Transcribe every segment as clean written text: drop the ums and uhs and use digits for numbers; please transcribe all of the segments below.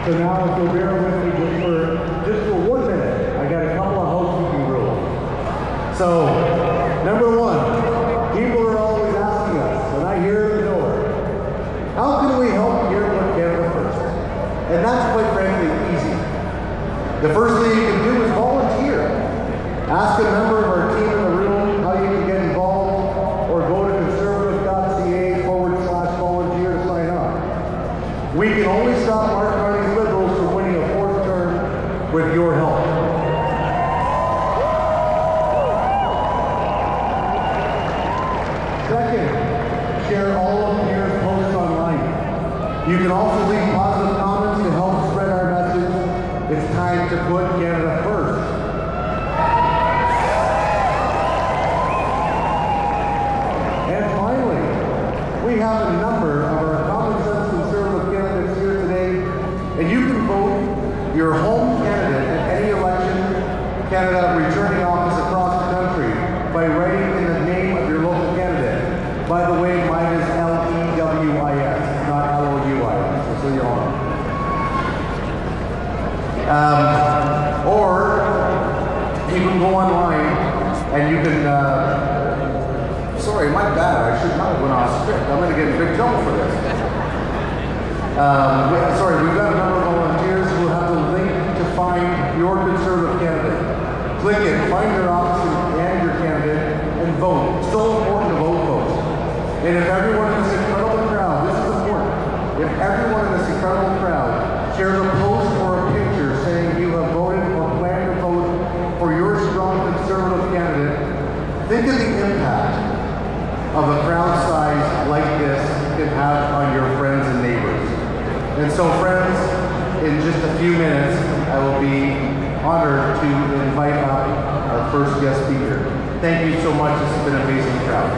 So now, if you'll bear with me just for 1 minute, I got a couple of housekeeping rules. So, number one, people are always asking us, when I hear the door, how can we help here with Canada First? And that's quite frankly easy. The first thing you can do is volunteer. Ask a member of our team in the room how you can get involved, or go to conservative.ca/volunteer to sign up. We can only stop Mark Carney's Liberals from winning a 4th term with your help. Second, share all of Pierre's posts online. You can also leave positive comments to help spread our message. It's time to put Canada first. And finally, we have a number of our common sense conservative candidates here today, and you can vote your home candidate at any election Canada returning office across the country by writing in the name of your local candidate. By the way, mine is L-E-W-I-S, not L-O-U-I-S, so you all know. Or you can go online and you can, sorry, my bad, I should not have went off script. I'm going to get in big trouble for this. Sorry, we've got a number of volunteers who have the link to find your conservative candidate. Click it, find your office and your candidate, and vote. It's so important to vote, folks. And if everyone in this incredible crowd, this is important, if everyone in this incredible crowd shares a post or a picture saying you have voted or plan to vote for your strong conservative candidate, think of the impact of a crowd size like this can have on your friends and neighbors. And so, friends, in just a few minutes, I will be honored to invite up our first guest speaker. Thank you so much. This has been an amazing crowd.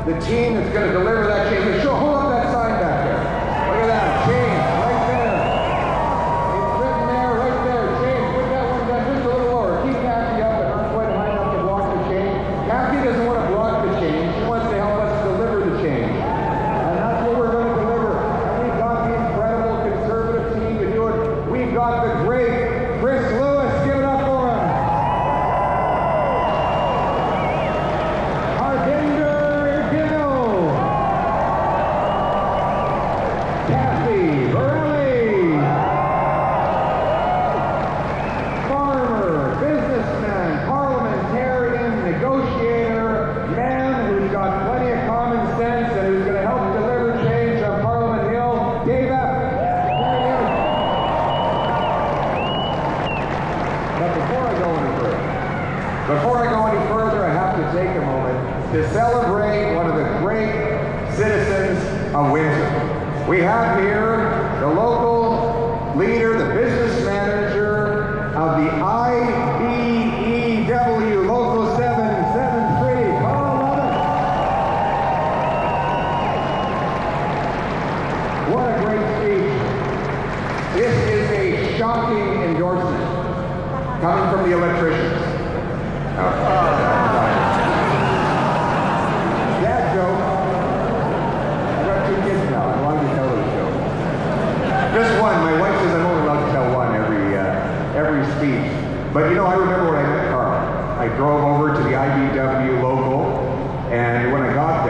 The team that's going to deliver that change. Sure, hold up that sign back there. Look at that, change, right there. It's written there, right there, change. Put that one down just a little lower. Keep Kathy up, but not quite high enough to block the change. Kathy doesn't want to block the change. She wants to help us deliver the change. And that's what we're going to deliver. And we've got the incredible conservative team to do it. We've got the great Chris Lewis. Give it up for him. Before I go any further, I have to take a moment to celebrate one of the great citizens of Windsor. We have here the local leader, the business manager of the IBEW Local 773, Carl Lovett. What a great speech. This is a shocking endorsement coming from the electricians. Dad joke. I've got 2 kids now. I wanted to tell this joke. Just one. My wife says I'm only allowed to tell one every speech. But you know, I remember when I met Carl. I drove over to the IBW local, and when I got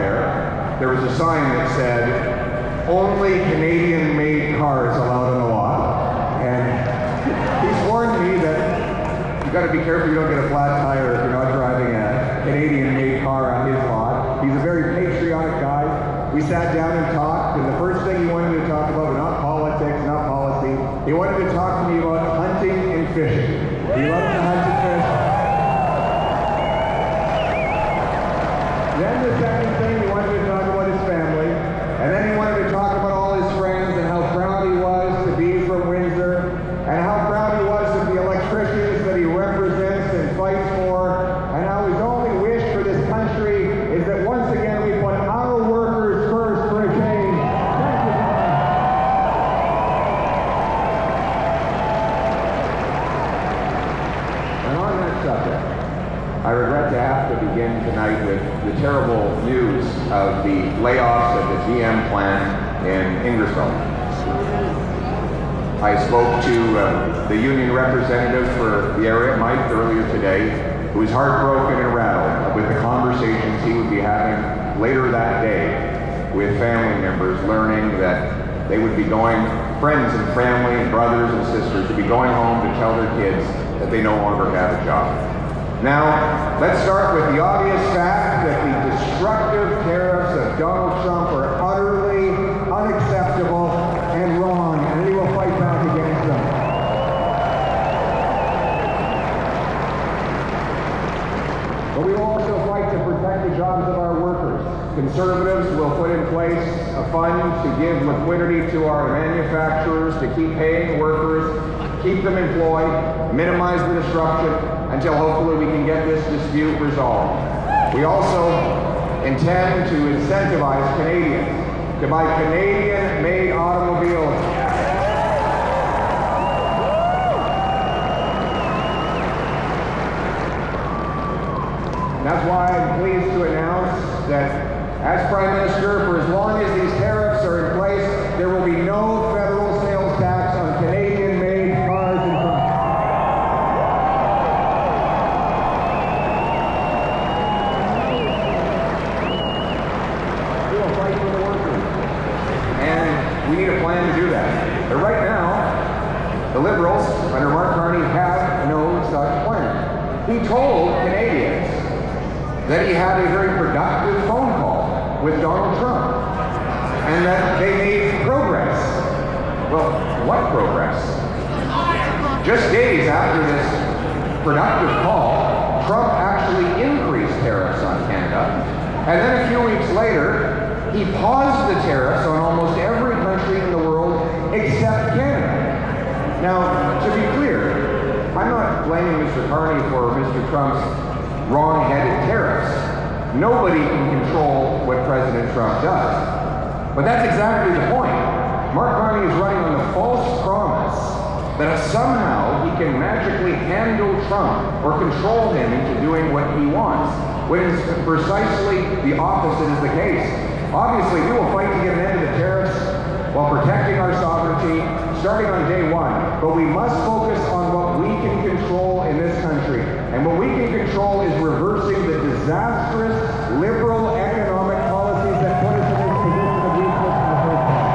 there was a sign that said, "Only Canadian-made cars allowed on the lot." And he's warned me that you got to be careful you don't get a flat tire if you're not driving a Canadian-made car on his lot. He's a very patriotic guy. We sat down and talked, and the first thing he wanted to talk about was not politics, not policy. He wanted to talk to me about hunting and fishing. He loves to hunt and fish. Then the second thing, he wanted to talk about his family. And then he wanted to talk about all his friends and how proud he was to be from Windsor, and how proud he was of the electricians that he represents and fights for, and how his only wish for this country is that once again we put our workers first for a change. Thank you, Bob. And on that subject, I regret to have to begin tonight with the terrible news of the layoffs at the GM plant in Ingersoll. I spoke to the union representative for the area, Mike, earlier today, who was heartbroken and rattled with the conversations he would be having later that day with family members, learning that they would be going, friends and family and brothers and sisters would be going home to tell their kids that they no longer have a job. Now, let's start with the obvious fact that the destructive tariffs of Donald Trump are utterly unacceptable and wrong, and we will fight back against them. But we will also fight to protect the jobs of our workers. Conservatives will put in place a fund to give liquidity to our manufacturers to keep paying workers, keep them employed, minimize the disruption, until hopefully we can get this dispute resolved. We also intend to incentivize Canadians to buy Canadian-made automobiles. And that's why I'm pleased to announce that as Prime Minister, for as long as these tariffs are in place, there will be no federal sales tax on Canadian-made cars and trucks. We need a plan to do that. But right now, the Liberals, under Mark Carney, have no such plan. He told Canadians that he had a very productive phone call with Donald Trump, and that they made progress. Well, what progress? Just days after this productive call, Trump actually increased tariffs on Canada, and then a few weeks later, he paused the tariffs on almost every country in the world except Canada. Now, to be clear, I'm not blaming Mr. Carney for Mr. Trump's wrong-headed tariffs. Nobody can control what President Trump does. But that's exactly the point. Mark Carney is running on the false promise that somehow he can magically handle Trump or control him into doing what he wants, when precisely the opposite is the case. Obviously, we will fight to get an end to the tariffs while protecting our sovereignty, starting on day one. But we must focus on what we can control in this country. And what we can control is reversing the disastrous liberal economic policies that put us in this position of weakness in the first place.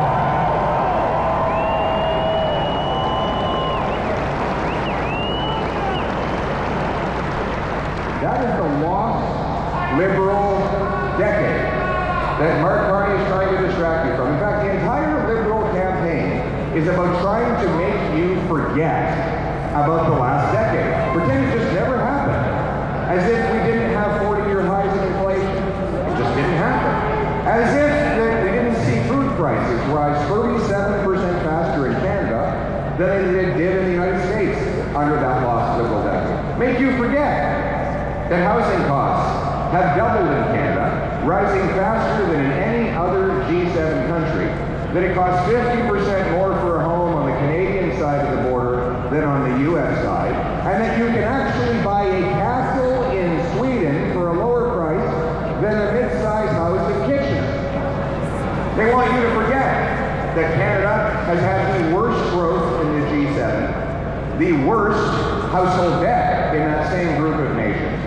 That is the lost liberal decade that Mark Carney is trying to distract you from. In fact, the entire Liberal campaign is about trying to make you forget about the last decade. Pretend it just never happened. As if we didn't have 40-year highs in inflation. It just didn't happen. As if that we didn't see food prices rise 37% faster in Canada than it did in the United States under that lost Liberal decade. Make you forget that housing costs have doubled in Canada, rising faster than in any other G7 country, that it costs 50% more for a home on the Canadian side of the border than on the US side, and that you can actually buy a castle in Sweden for a lower price than a mid-sized house in Kitchener. They want you to forget that Canada has had the worst growth in the G7, the worst household debt in that same group of nations,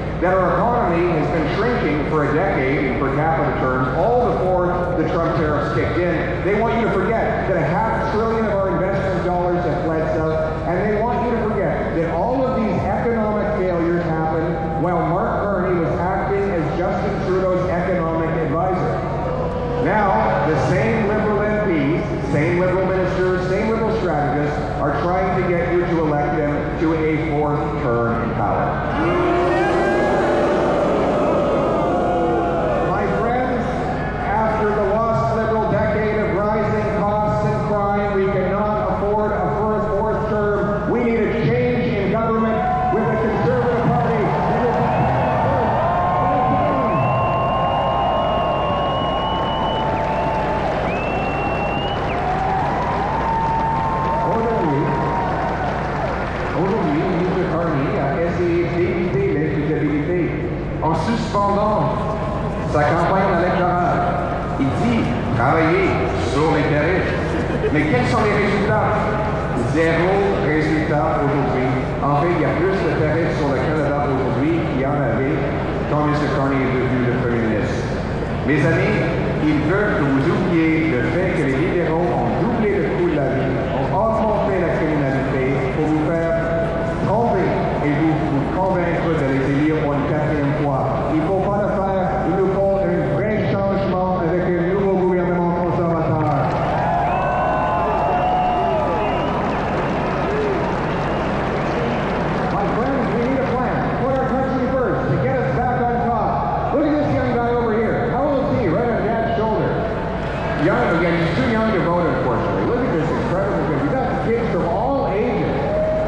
suspendant sa campagne électorale. Il dit travailler sur les tarifs. Mais quels sont les résultats? Zéro résultat aujourd'hui. En fait, il y a plus de tarifs sur le Canada aujourd'hui qu'il y en avait quand M. Carney est devenu le Premier ministre. Mes amis, ils veulent que vous oubliez le fait que les libéraux ont doublé le coût de la vie, ont augmenté la criminalité pour vous faire tromper et vous convaincre de les élire pour une quatrième fois. Il ne faut pas le faire. Il nous faut un vrai changement avec un nouveau gouvernement conservateur. My friends, we need a plan. Put our country first to get us back on top. Look at this young guy over here. How old is he? Right on Dad's shoulder. Young again. He's too young to vote, unfortunately. Look at this incredible kid. We got kids from all ages.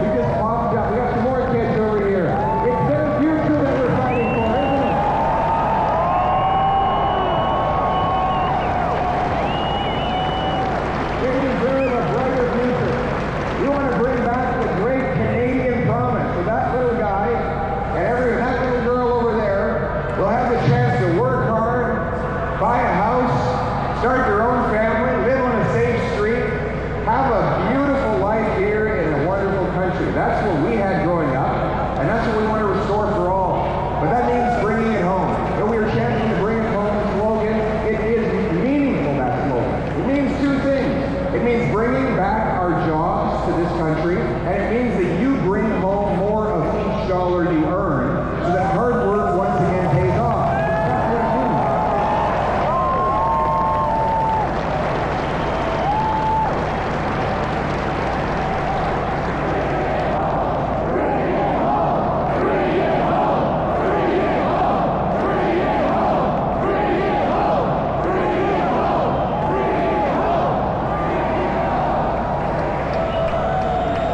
We just popped up. We got some more kids over here. It's their future that we're fighting for, isn't it? They deserve a brighter future. We want to bring back the great Canadian promise. So that little guy and that little girl over there will have the chance to work hard, buy a house, start their own family, live on a safe street, have a beautiful life here in a wonderful country. That's what we had growing up, and that's what we want to restore for all. But that means bringing it home. And we are chanting the Bring It Home slogan. It is meaningful, that slogan. It means two things. It means bringing back our jobs to this country, and it means that you bring home more of each dollar you earn so that hard work once again pays off. That's what it means.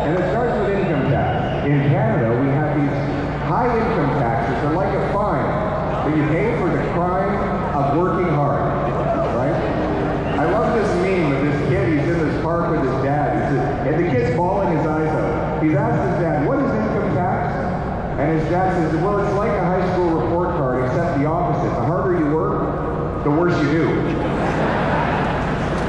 And it starts with income tax. In Canada, we have these high income taxes. They're like a fine, but you pay for the crime of working hard, right? I love this meme of this kid. He's in this park with his dad. And the kid's bawling his eyes out. He's asked his dad, what is income tax? And his dad says, well, it's like a high school report card, except the opposite. The harder you work, the worse you do.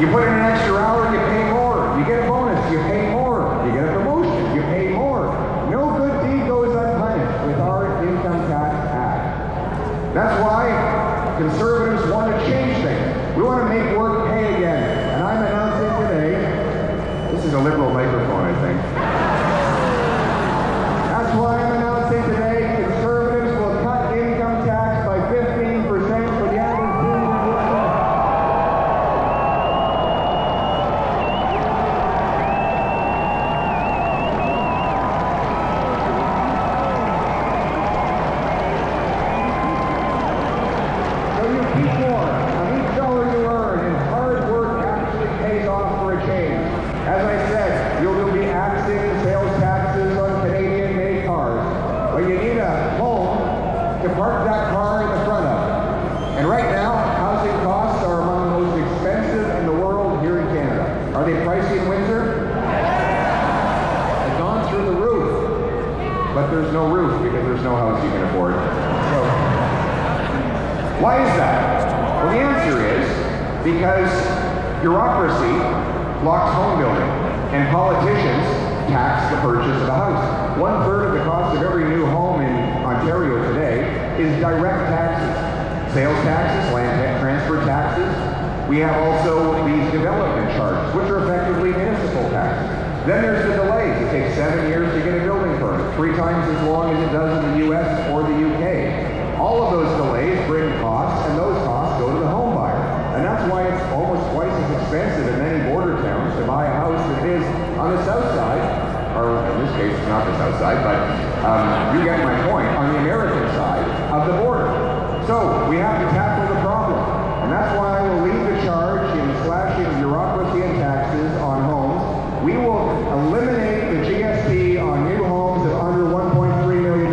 You put in an extra hour, you pay more. You get a bonus, you pay more. You get a promotion, you pay more. No good deed goes unpunished with our Income Tax Act. That's why conservatives want to change things. We want to make work pay again. And I'm announcing today, this is a liberal microphone, I think. That's why I'm announcing today, conservatives will cut income tax by 15% for the average Canadian worker. So you keep more of each dollar you earn, and hard work actually pays off for a change. As I said, you will be axing sales taxes on Canadian-made cars, but you need a home to park that car in the front of. And right now, housing costs are among the most expensive in the world here in Canada. Are they pricey in Windsor? They've gone through the roof, but there's no roof because there's no house you can afford. So, why is that? Well, the answer is because bureaucracy blocks home building, and politicians tax the purchase of a house. 1/3 of the cost of every new home in Ontario today is direct taxes. Sales taxes, land transfer taxes. We have also these development charges, which are effectively municipal taxes. Then there's the delays. It takes 7 years to get a building permit, 3 times as long as it does in the US or the UK. All of those delays bring costs, and those costs go to the home buyer. And that's why it's almost twice as expensive in many border towns to buy a house as it is on the south side, or in this case, it's not the south side, but you get my point, on the American side of the border. So we have to tackle the problem. And that's why I will lead the charge in slashing bureaucracy and taxes on homes. We will eliminate the GST on new homes of under $1.3 million.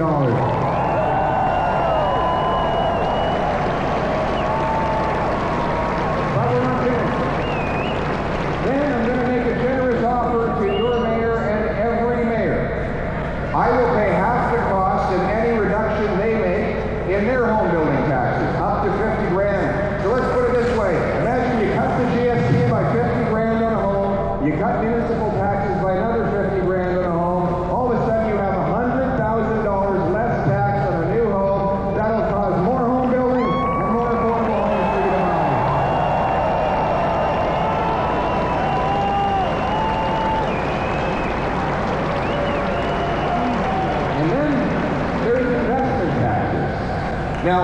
Now,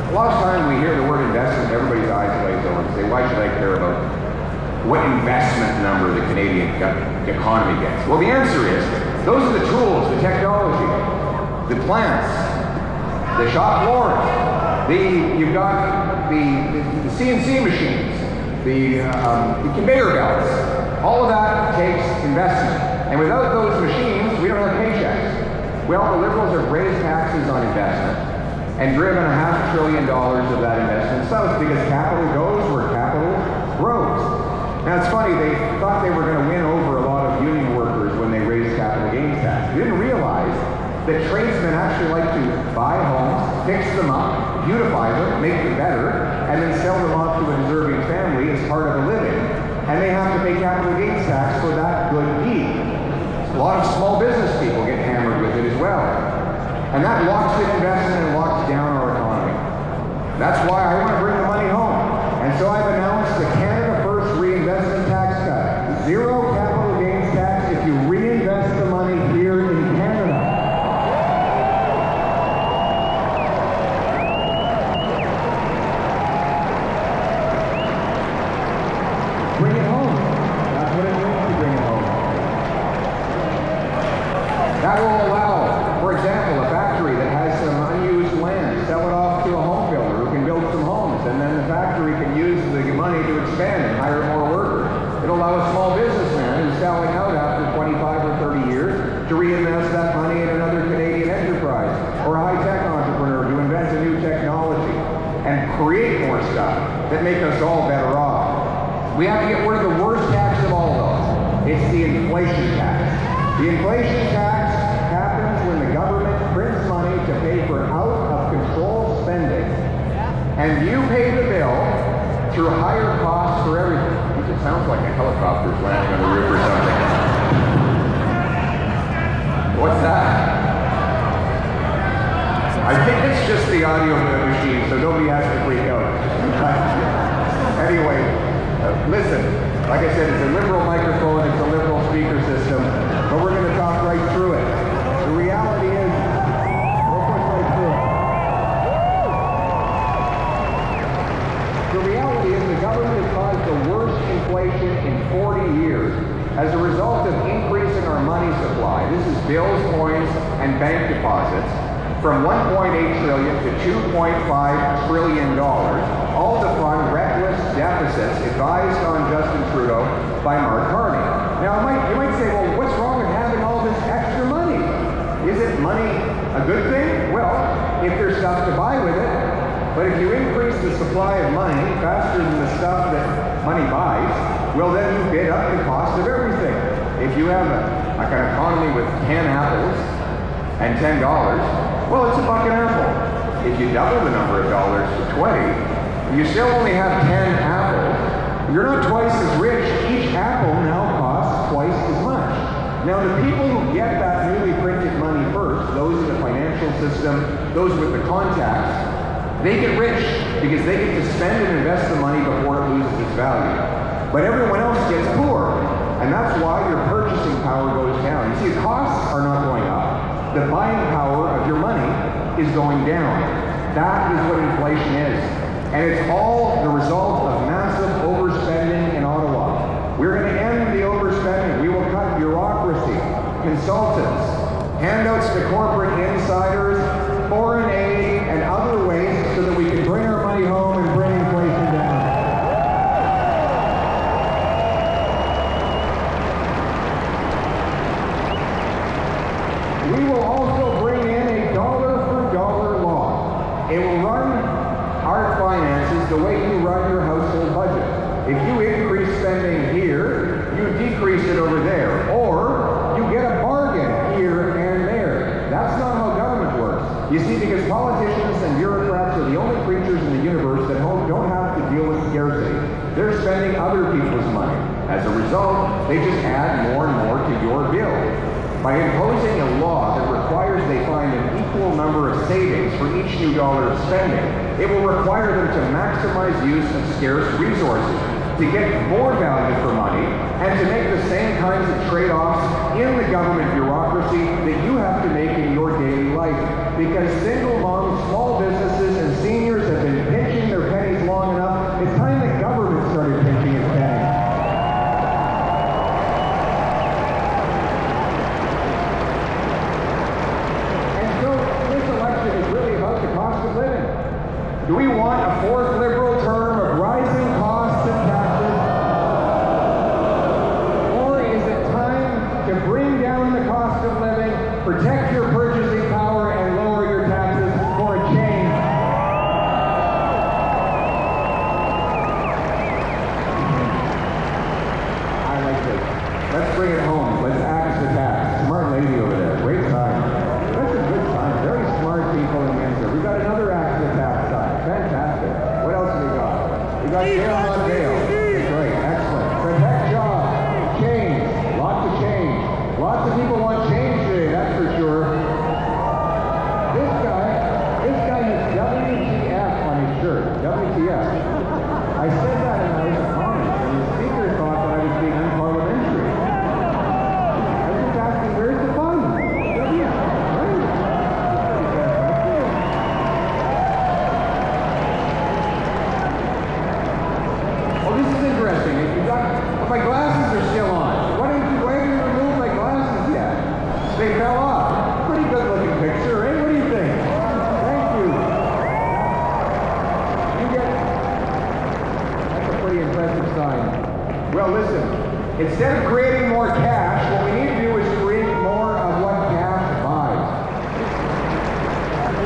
a lot of time we hear the word investment, everybody's eyes glaze over and say, why should I care about what investment number the Canadian economy gets? Well, the answer is, those are the tools, the technology, the plants, the shop floors, you've got the CNC machines, the conveyor belts. All of that takes investment. And without those machines, we don't have paychecks. Well, the Liberals have raised taxes on investment and driven $500 billion of that investment south because capital goes where capital grows. Now it's funny, they thought they were going to win over a lot of union workers when they raised capital gains tax. They didn't realize that tradesmen actually like to buy homes, fix them up, beautify them, make them better, and then sell them off to a deserving family as part of a living. And they have to pay capital gains tax for that good deed. A lot of small business people get hammered with it as well. And that locks in investment and locks down our economy. That's why I want to bring the money home. And so I've announced the Canada First Reinvestment Tax Cut. Zero capital gains tax if you reinvest the money here in Canada. Bring it home. That's what it means to bring it home. That will allow, for example, a factory that has some unused land, sell it off to a home builder who can build some homes, and then the factory can use the money to expand and hire more workers. It'll allow a small businessman who's selling out after 25 or 30 years to reinvest that money in another Canadian enterprise, or a high-tech entrepreneur to invent a new technology and create more stuff that make us all better off. We have to get rid of the worst tax of all those. It's the inflation tax. The inflation tax happens when the government prints money to pay for out-of-control spending. And you pay the bill through higher costs for everything. It sounds like a helicopter's landing on the roof or something. What's that? I think it's just the audio machine, so nobody has to freak out. Anyway, listen, like I said, it's a Liberal microphone, it's a Liberal speaker system, but we're going to talk right through it. The reality is, we'll push right through it. The reality is the government has caused the worst inflation in 40 years as a result of increasing our money supply. This is bills, coins, and bank deposits from $1.8 trillion to $2.5 trillion, all to fund reckless deficits advised on Justin Trudeau by Mark Carney. Now, you might say, well, what's wrong with having all this extra money? Isn't money a good thing? Well, if there's stuff to buy with it. But if you increase the supply of money faster than the stuff that money buys, well, then you bid up the cost of everything. If you have an economy with 10 apples and $10, well, it's $1 an apple. If you double the number of dollars to 20, you still only have 10 apples. You're not twice as rich. Each apple now costs twice as much. Now, the people who get that newly printed money first, those in the financial system, those with the contacts, they get rich because they get to spend and invest the money before it loses its value. But everyone else gets poor. And that's why your purchasing power goes down. You see, the costs are not going up. The buying power of your money is going down. That is what inflation is. And it's all the result of massive overspending in Ottawa. We're going to end the overspending. We will cut bureaucracy, consultants, handouts to corporate insiders, foreign aid, and other ways so that we can bring our money home and bring inflation down. We will also bring in a dollar-for-dollar law. It will run our finances the way you run your household budget. If you increase spending here, you decrease it over there. Or you get a bargain here and there. That's not how government works. You see, because politicians and bureaucrats are the only creatures in the universe that don't have to deal with scarcity. They're spending other people's money. As a result, they just add more and more to your bill. By imposing a law that requires they find an equal number of savings for each new dollar of spending, it will require them to maximize use of scarce resources, to get more value for money, and to make the same kinds of trade-offs in the government bureaucracy that you have to make in your daily life. because single moms, small businesses, and seniors have been pinching their pennies long enough. It's time the government started pinching its pennies. And so this election is really about the cost of living. Do we want a fourth Liberal term of rising costs and taxes? Or is it time to bring down the cost of living, protect your purchasing power, and lower your taxes for a change? I like this. Let's bring it home. Let's axe the tax. Smart lady over there. Great time. That's a good time. Very smart people in Windsor. We got another axe the tax time. Fantastic. What else have we got? We got jail on bail. Great. Excellent. Protect jobs. Change. Lots of change. Lots of people want change today, that's for sure. This guy has WTF on his shirt. WTF. I said that in my comments, and the speaker thought that I was being unparliamentary. I was just asking, where's the fun? WTF. Right? Oh, this is interesting. If you got, my glasses are still on. Why didn't you remove my glasses yet? They fell off. Pretty good looking picture, eh? What do you think? Thank you. That's a pretty impressive sign. Well, listen, instead of creating more cash, what we need to do is create more of what cash buys.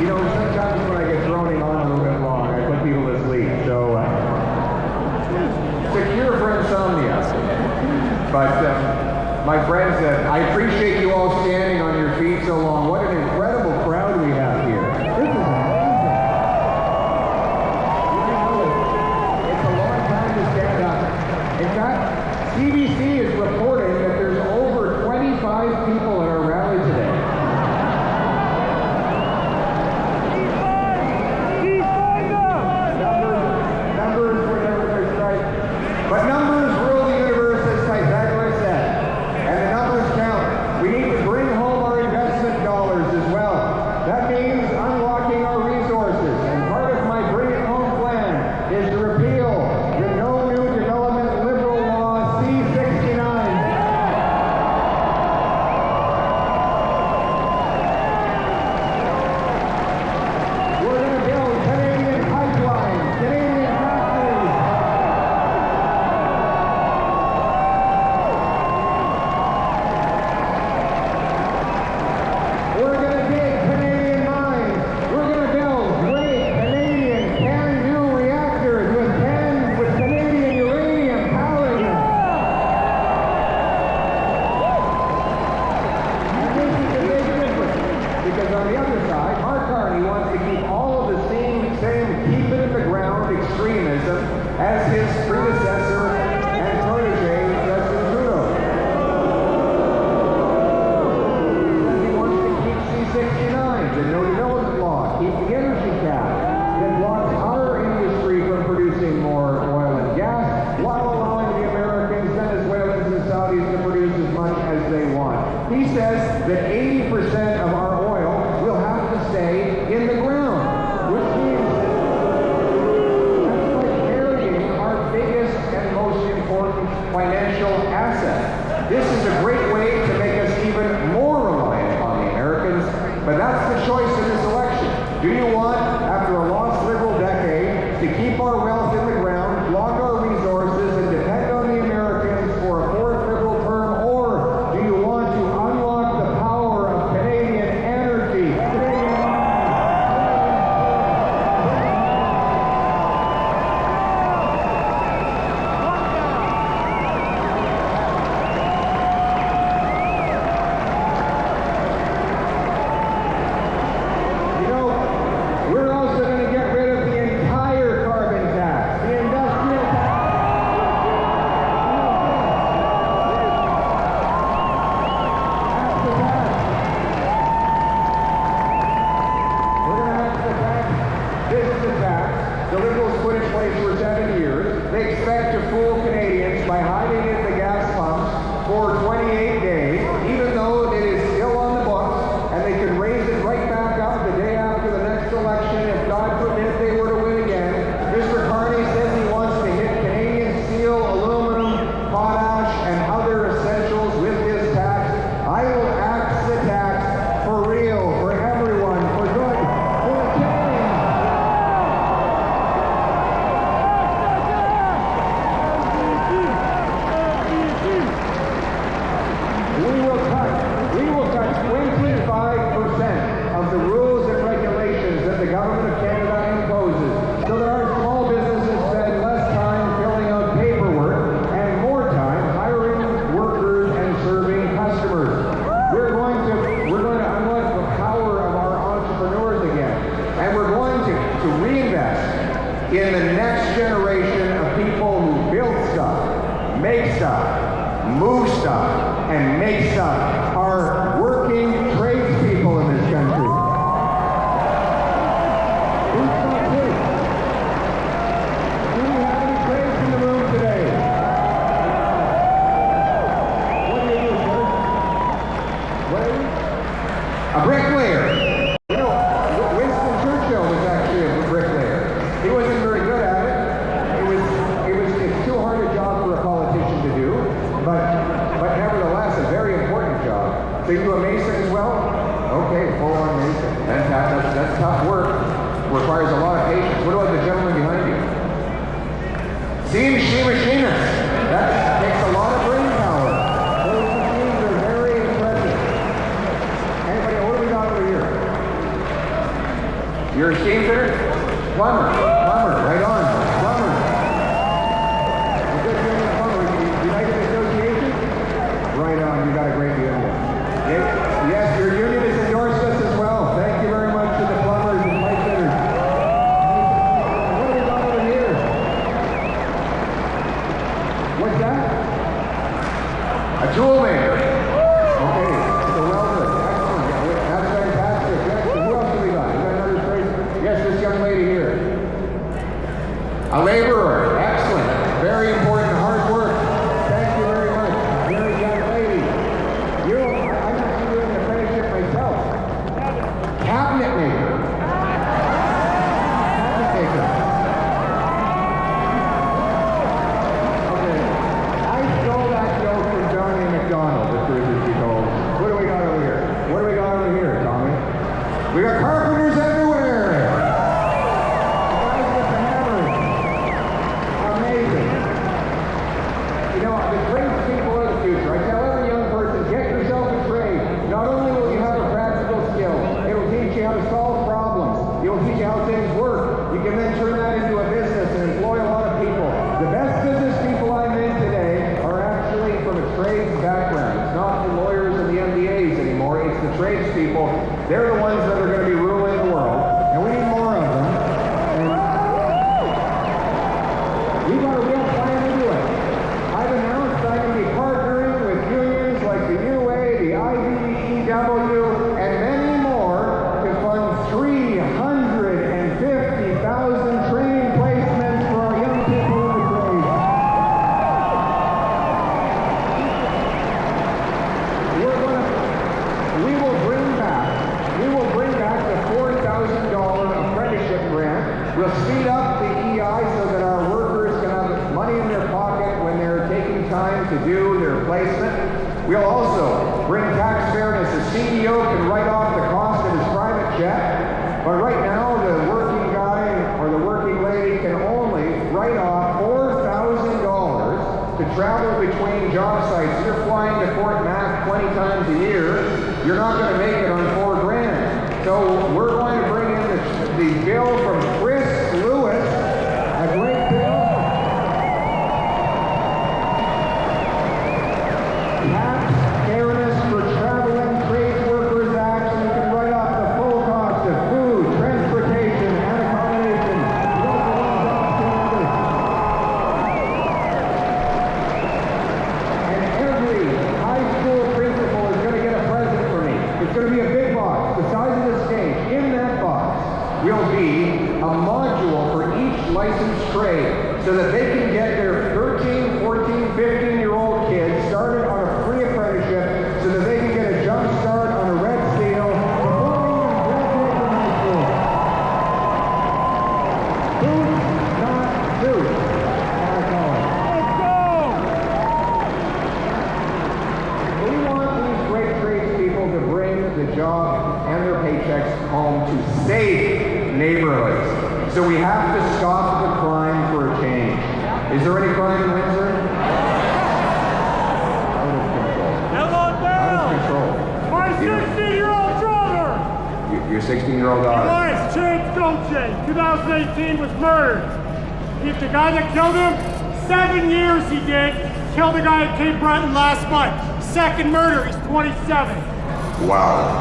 You know, sometimes when I get droning on a little bit long, I put people to sleep. So, it's a cure for insomnia. But, my friends, I appreciate you all standing on your feet so long. What an incredible crowd we have here. This is amazing. It's a long time to stand up. In fact, CBC is reporting that there's over 25 people at our rally today. Numbers, whatever they're right. But numbers rule the universe, as Pythagoras said. And the numbers count. We need to bring home our investment dollars as well. That means unlocking our resources. And part of my Bring It Home plan is to repeal the No New Development Liberal Law C-69. We're going to build Canadian pipelines, Canadian factories. We're going to dig Canadian mines. We're going to build great Canadian can-do reactors with Canadian uranium powering them. And this is a big difference, because on the other side, Mark Carney wants to keep all of the same keep it in the ground extremism as his predecessor and protege, Justin Trudeau. He wants to keep C-69, the no development law, keep the energy cap that blocks our industry from producing more oil and gas, while allowing the Americans, Venezuelans, and Saudis to produce as much as they want. He says that 80% of our oil will have to stay in the ground, which means that's like carrying our biggest and most important financial asset. This is a great way to make us even more reliant on the Americans, but that's the choice in this election. Do you want, after a lost Liberal decade, to keep our wealth in the ground, block our resources, and depend on the Americans for a fourth Liberal term, or do you want to unlock the power of Canadian energy, Canadian You know, we're requires a lot of patience. What about the gentleman behind you? CNC machinist. That takes a lot of brain power. Those machines are very impressive. Anybody, what do we got over here? You're a steam fitter? Plumber, right on. Plumber. A good union plumber. United Association? Right on, you got a great union. Yes, your union has endorsed us as well. Thank you very much to the plumbers and pipe fitters. What do we got over here? What's that? A tool maker. Okay, so welder. Excellent. Yeah, that's fantastic. Excellent. Who else do we got? We got another trade. Yes, this young lady here. A laborer. Excellent. Very important hard work. Thank you very much. Very young lady. I'm actually doing an apprenticeship myself. Cabinet maker. Cabinet maker. Okay. I stole that joke from Johnny McDonald, the truth is be told. What do we got over here? What do we got over here, Tommy? We got carpenters everywhere. Guys with the hammers. Amazing. You know, the tradespeople are the future. I tell every young person, get yourself a trade. Not only will you have a practical skill, it will teach you how to solve problems. It will teach you how things work. You can then turn that into a business and employ a lot of people. The best business people I met today are actually from a trades background. It's not the lawyers and the MBAs anymore. It's the tradespeople. They're the ones that are going to be ruling the world. And we need more of them. And we've got a real plan to do it. I've announced I'm going to be partnering with unions like the UA, the IBEW, and many more to fund 350,000 training placements for our young people in the trade. We will bring back the $4,000 apprenticeship grant. We'll speed up the EI so that our workers can have money in their pocket when they're taking time to do their placement. We'll also bring tax fairness. The CEO can write off the cost of his private jet, but right now the working guy or the working lady can only write off $4,000 to travel between job sites. You're flying to Fort Mac 20 times a year. You're not going to make it on $4,000. So we're going to bring in the bill from Chris Lewis, a great bill. Tax fairness for traveling trades workers act, so you can write off the full cost of food, transportation, and accommodation. And every high school principal is going to get a present for me. It's going to be a big box, the size of the stage. In that box will be a module for each licensed trade so that they can get their 13, 14, 15-year-old kids started on a free apprenticeship so that they can get a jump start on a red seal before they even graduate from high school. Food, not food. I call it. We want these great tradespeople to bring the job and their paychecks home to safe neighborhoods. So we have to stop the crime for a change. Is there any crime in Windsor? Out of control. My 16-year-old daughter! Your 16-year-old daughter? Elias James Goche, 2018, was murdered. The guy that killed him, 7 years he did. Killed the guy at Cape Breton last month. Second murder, he's 27. Wow.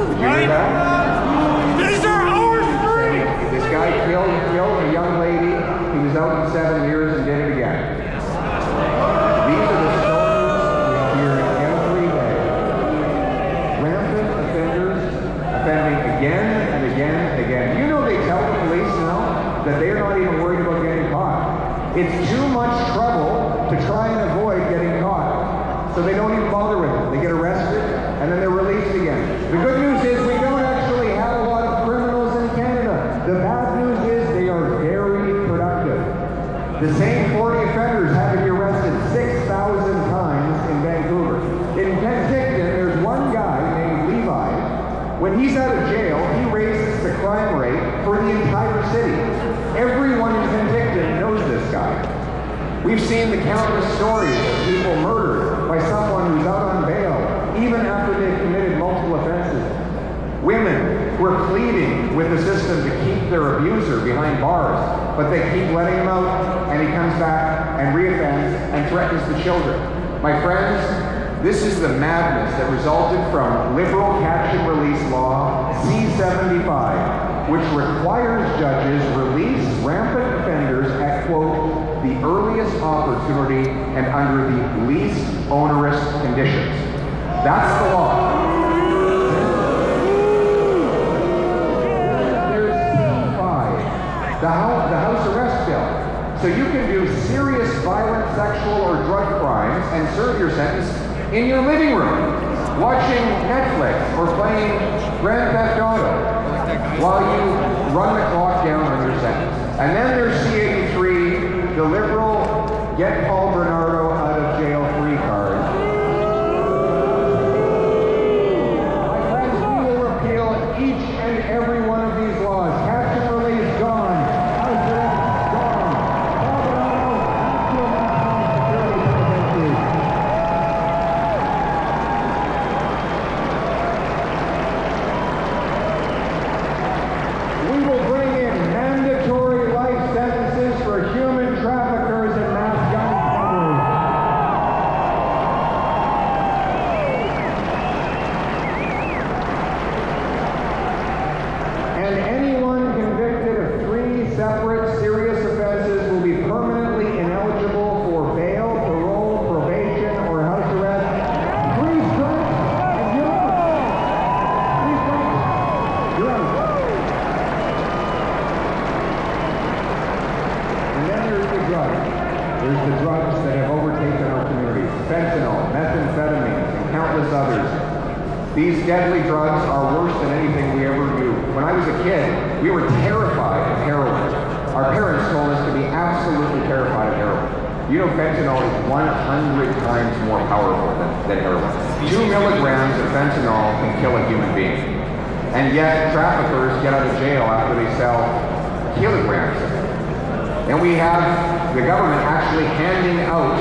Did you hear that? These are our streets! This guy killed a young lady. He was out in 7 years and did it again. These are the stories we hear every day. Rampant offenders offending again and again and again. You know they tell the police now that they're not even worried about getting caught. It's too much trouble to try and avoid getting caught. So they don't even bother with it. They get arrested and then they're released again. The good news is we don't actually have a lot of criminals in Canada. The bad news is they are very productive. The same 40 offenders had to be arrested 6,000 times in Vancouver. In Penticton, there's one guy named Levi. When he's out of jail, he raises the crime rate for We've seen the countless stories of people murdered by someone who's out on bail, even after they've committed multiple offenses. Women who are pleading with the system to keep their abuser behind bars, but they keep letting him out, and he comes back and reoffends and threatens the children. My friends, this is the madness that resulted from liberal catch and release law C-75, which requires judges release rampant offenders at, quote, the earliest opportunity and under the least onerous conditions. That's the law. There's C-5, the house arrest bill. So you can do serious violent sexual or drug crimes and serve your sentence in your living room, watching Netflix or playing Grand Theft Auto while you run the clock down on your sentence. And then there's C-83, the liberal get Paul Bernardo out of jail free card. My friends, we will repeal each and every one of these laws. Catch and release gone. House arrest gone. Paul Bernardo back to a maximum security penitentiary. We will bring in mandatory life sentences for human traffickers and mass gun smugglers. And anyone convicted of 3 separate serious offenses will be permanently ineligible for bail, parole, probation, or house arrest. 3 strikes and you're out. 3 strikes, you're out. And then there's the drugs. There's the drugs that have overtaken our communities. Fentanyl, methamphetamines, and countless others. These deadly drugs are worse than anything we ever knew. When I was a kid, we were terrified of heroin. Our parents told us to be absolutely terrified of heroin. You know, fentanyl is 100 times more powerful than heroin. 2 milligrams of fentanyl can kill a human being. And yet, traffickers get out of jail after they sell kilograms of it. And we have the government actually handing out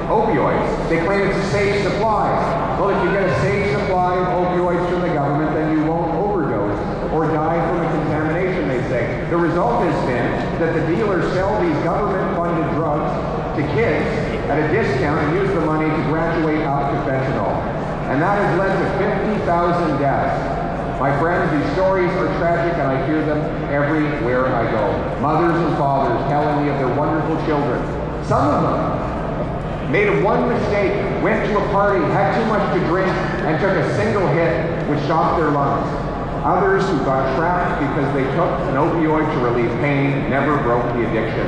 opioids. They claim it's a safe supply. Well, if you get a safe supply of opioids from the government, then you won't overdose or die from a contamination, they say. The result has been that the dealers sell these government-funded drugs to kids at a discount and use the money to graduate out to fentanyl. And that has led to 50,000 deaths. My friends, these stories are tragic, and I hear them everywhere I go. Mothers and fathers telling me of their wonderful children. Some of them made one mistake, went to a party, had too much to drink, and took a single hit which stopped their lungs. Others who got trapped because they took an opioid to relieve pain never broke the addiction.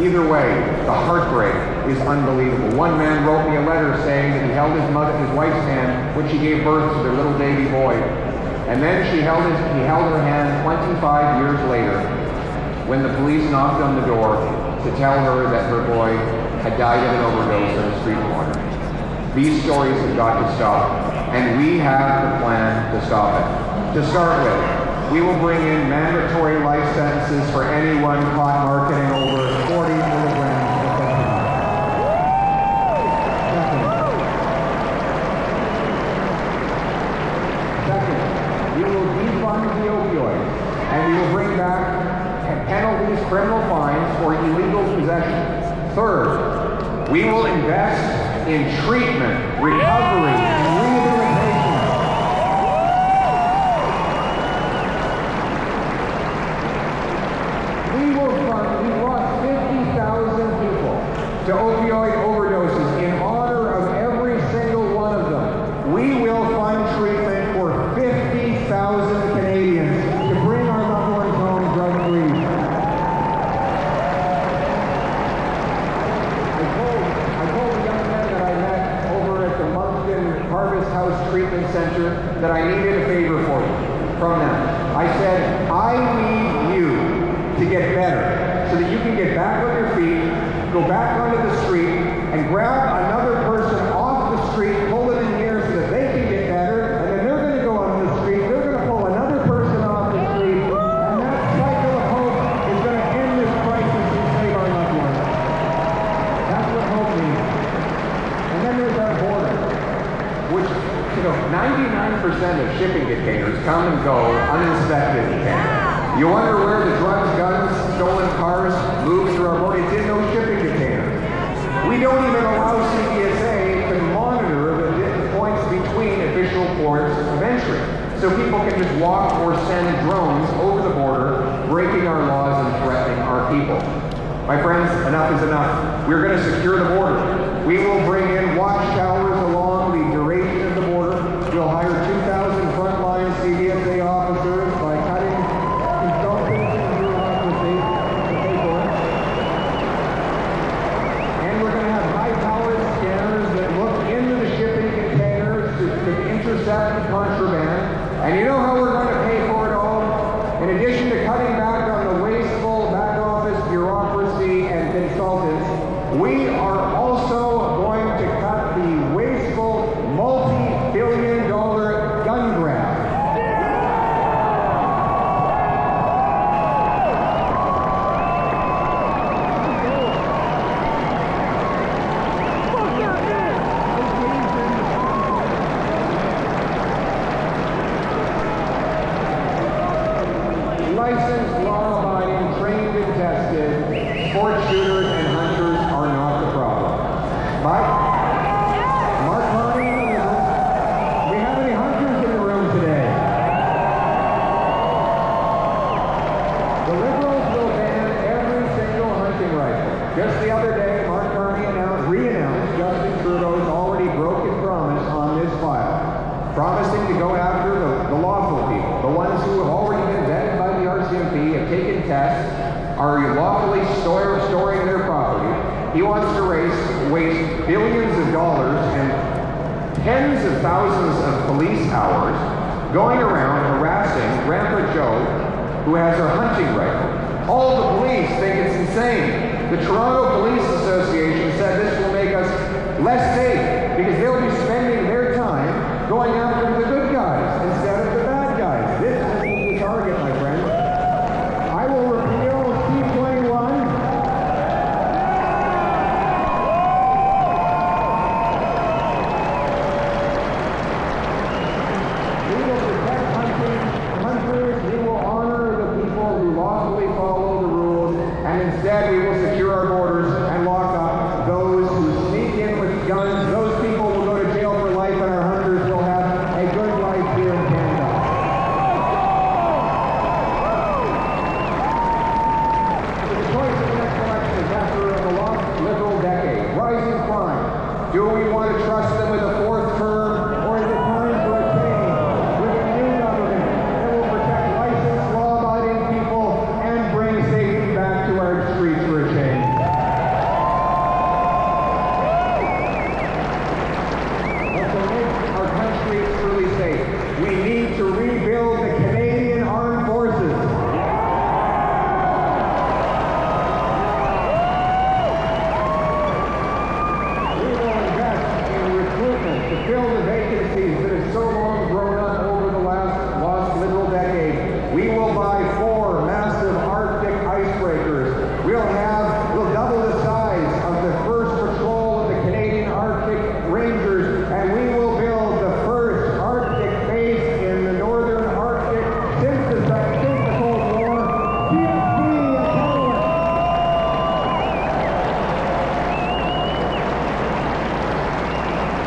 Either way, the heartbreak is unbelievable. One man wrote me a letter saying that he held his wife's hand when she gave birth to their little baby boy. And then he held her hand 25 years later when the police knocked on the door to tell her that her boy had died of an overdose on a street corner. These stories have got to stop, and we have the plan to stop it. To start with, we will bring in mandatory life sentences for anyone caught marketing over 40 milligrams of fentanyl. Second, we will defund the opioids, and we will bring back penalties, criminal fines for illegal possession. Third, we will invest in treatment, recovery, and rehabilitation. We've lost 50,000 people to opioid overdoses. In honor of every single one of them, we will fund treatment for 50,000 Canadians to bring our loved ones home drug-free. I told the young men that I met over at the Moncton Harvest House Treatment Center that I needed a favor from them. I said, I need you to get better so that you can get back on your feet, go back onto the street, and grab another person off the street, pull it in here so that they can get better, and then they're going to go onto the street, they're going to pull another person off the street, and that cycle of hope is going to end this crisis and save our loved ones. come and go uninspected in Canada. You wonder where the drugs, guns, stolen cars move through our border. It's in those shipping containers. We don't even allow CBSA to monitor the points between official ports of entry. So people can just walk or send drones over the border, breaking our laws and threatening our people. My friends, enough is enough. We're going to secure the border. We will bring in watchtowers along the duration of the border. We'll hire 2,000 frontline CBSA officers by cutting consultants and bureaucracy to pay for it. And we're going to have high-powered scanners that look into the shipping containers to intercept contraband. And you know how we're going to pay for it all? In addition to cutting back on the wasteful back office bureaucracy and consultants, we are also going to cut the wasteful multi-billion-dollar gun grab. Licensed, law-abiding, trained and tested, sport shooters and hunters are not the problem. But, Mark Carney in the room, we have any hunters in the room today? The Liberals will ban every single hunting rifle. Just the other day, Mark Carney re-announced Justin Trudeau's already broken promise on this file, promising to go after the lawful people, the ones who have already been vetted by the RCMP, have taken tests, are lawfully storing their property. He wants to waste billions of dollars and tens of thousands of police hours going around harassing Grandpa Joe, who has a hunting rifle. All the police think it's insane. The Toronto Police Association said this will make us less safe because they'll be spending their time going after the good guys instead of the bad guys. This is the target, my friend. I will repeal C-21. We will protect hunters. We will honor the people who lawfully follow the rules, and instead we will secure our borders and lock up those who sneak in with guns. Those people will go to jail for life, and our hunters will have a good life here in Canada. The choice of the next election is after a long Liberal decade. Rising crime. Do we want to trust them with a fourth term, or is it time for a change with a new government that will protect licensed, law-abiding people and bring safety back to our streets for a change? But to make our country truly safe, we need to rebuild the Canadian Armed Forces. We will invest in recruitment to fill the vacancies that have so long grown up over the lost Liberal decade. We will buy 4 massive Arctic icebreakers. We'll double the size of the first patrol of the Canadian Arctic Rangers, and we will build the first Arctic base in the northern Arctic since the Cold War. Keep being a power.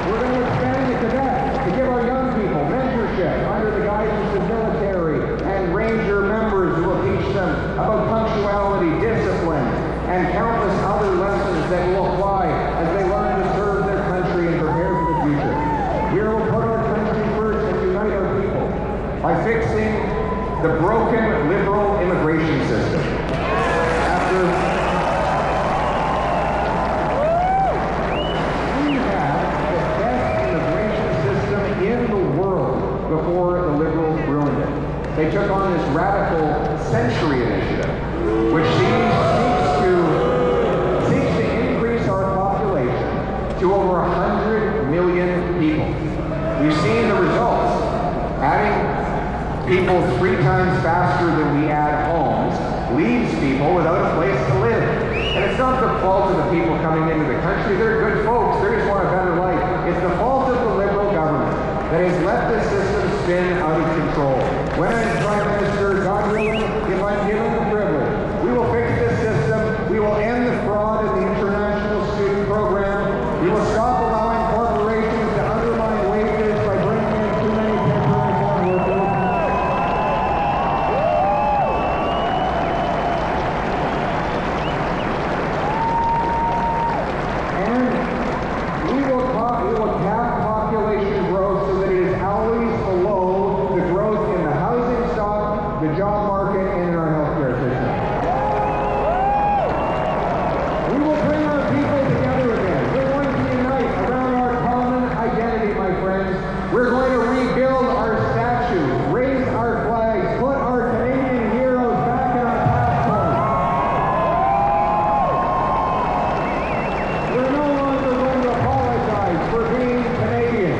We're going to expand the cadets to give our young people mentorship under the guidance of military and ranger members who will teach them about punctuality, discipline, and countless other lessons that will apply as they learn to serve their country and prepare for the future. We will put our country first and unite our people by fixing the broken Liberal immigration system. We had the best immigration system in the world before the Liberals ruined it. They took on this radical Century Initiative, which seeks to increase our population to over 100 million people. We've seen the results. Adding people 3 times faster than we add homes leaves people without a place to live. And it's not the fault of the people coming into the country. They're good folks. They just want a better life. It's the fault of the Liberal government that has let this system spin out of control. strong market and in our healthcare system. We will bring our people together again. We're going to unite around our common identity, my friends. We're going to rebuild our statues, raise our flags, put our Canadian heroes back in our passports. We're no longer going to apologize for being Canadian.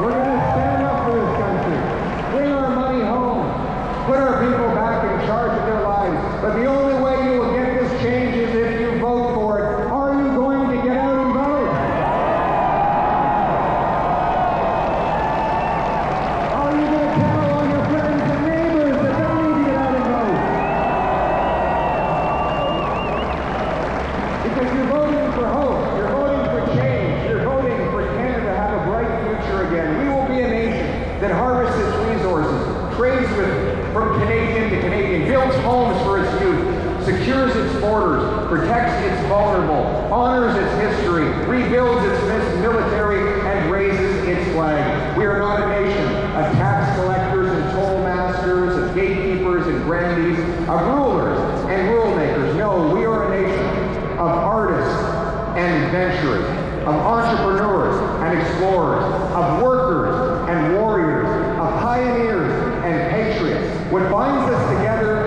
We're going to stand up for this country, bring our money home, put our people back in charge of their lives. But the only way you will get this change is if you vote for it. Are you going to get out and vote? Are you going to tell all your friends and neighbors that they need to get out and vote? Because you're voting for hope, you're voting for change, you're voting for Canada to have a bright future again. We will be a nation that harvests its resources, trades from Canadian to Canadian, builds homes for its youth, secures its borders, protects its vulnerable, honors its history, rebuilds its military, and raises its flag. We are not a nation of tax collectors and toll masters, of gatekeepers and grandees, of rulers and rule makers. No, we are a nation of artists and adventurers, of entrepreneurs and explorers, of workers and warriors, of pioneers and patriots. What binds us together